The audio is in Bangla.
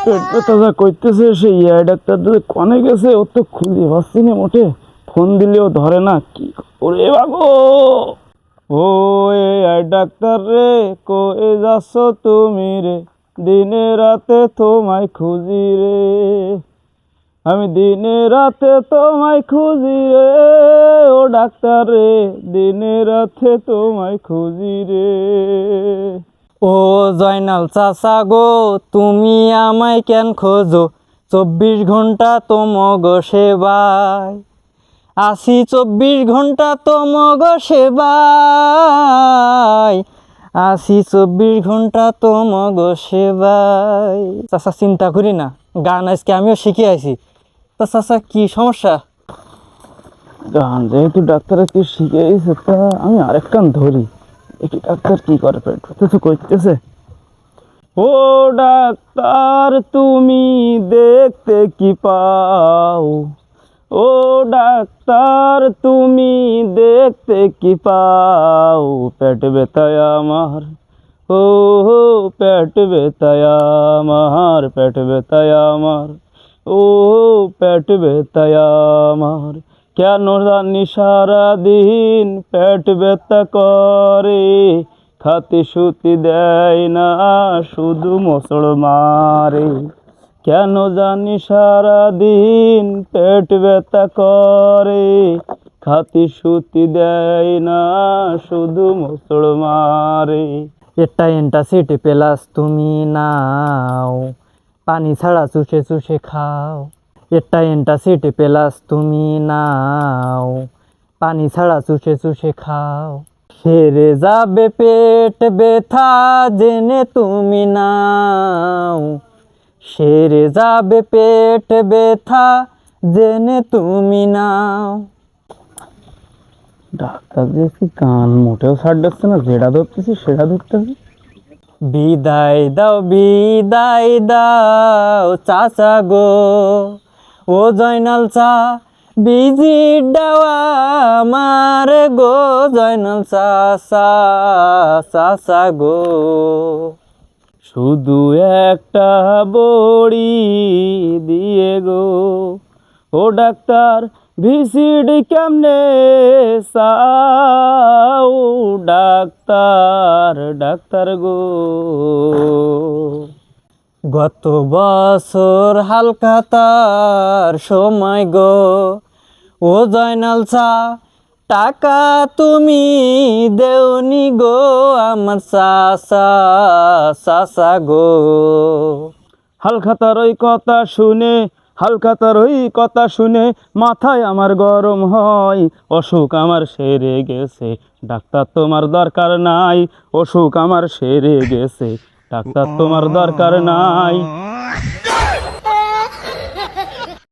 পেট ব্যথা যা করতেছে সেই ডাক্তার কনে গেছে ও তো খুঁজে পাচ্ছি না মোটে, ফোন দিলেও ধরে না। কি ওরে বাগো, ও ডাক্তার রে কয়ে যাচ্ছ তুমি রে, দিনে রাতে তোমায় খুঁজি রে, আমি দিনে রাতে তোমায় খুঁজি রে, ও ডাক্তার রে দিনে রাতে তোমায় খুঁজি রে। ও জয়নাল চাচা গো, তুমি আমায় কেন খোঁজো? 24 ঘন্টা তোমগ সেবায় আসি, 24 ঘন্টা তোমগ সেবায় আসি, 24 ঘন্টা তোমগ সেবায়। চাচা চিন্তা করি না, গান আজকে আমিও শিখে আইছি। তা চাচা কি সমস্যা? গান যেহেতু ডাক্তার কি শিখে গেছে, তা আমি আরেক কান ধরি, একটি ডাক্তার কি করে পেট ব্যথা করতেছে। ও ডাক্তার তুমি দেখতে কি পাও, ও ডাক্তার তুমি দেখতে কি পাও, পেট ব্যথায় আমার, ও পেট ব্যথায় আমার, পেট ব্যথায় আমার, ও পেট ব্যথায় আমার, কেন জানি সারাদিন পেট ব্যথা করে, খাতে সুতি দেয় না শুধু মোচড় মারে, কেন জানি সারাদিন পেট ব্যথা করে, খাতে সুতি দেয় না শুধু মোচড় মারে। এটা অ্যান্টাসিড প্লাস তুমি নাও, পানি ছাড়া চুষে চুষে খাও। এটা অ্যান্টাসিড প্লাস তুমি নাও, পানি ছাড়া চুষে চুষে খাও। সেরে যাবে পেট ব্যথা জেনে তুমি নাও, সেরে যাবে পেট ব্যথা জেনে তুমি নাও। ডাক্তার দেখছি গান মোটেও ছাড় দিচ্ছে না, যেটা ধরতেছি সেটা ধরতেছি। বিদায় দাও বিদায় দাও চাচা গো, ও জয়নাল চা বিজি দেওয়া আমার গো, জয়নাল চাচা চাচা গো। শুধু একটা বড়ি দিয়ে গো, ও ডাক্তার ভিসিডি কেমনে চাও, ডাক্তার ডাক্তার গো। গত বছর হালখাতার সময় গো, ও জয়নাল চা টাকা তুমি দেওনি গো, আমার চাচা চাচা গো। হালখাতার ওই কথা শুনে, হালখাতার ওই কথা শুনে মাথায় আমার গরম হয়, অসুখ আমার সেরে গেছে, ডাক্তার তোমার দরকার নাই, অসুখ আমার সেরে গেছে, ডাক্তার তোমার দরকার নাই।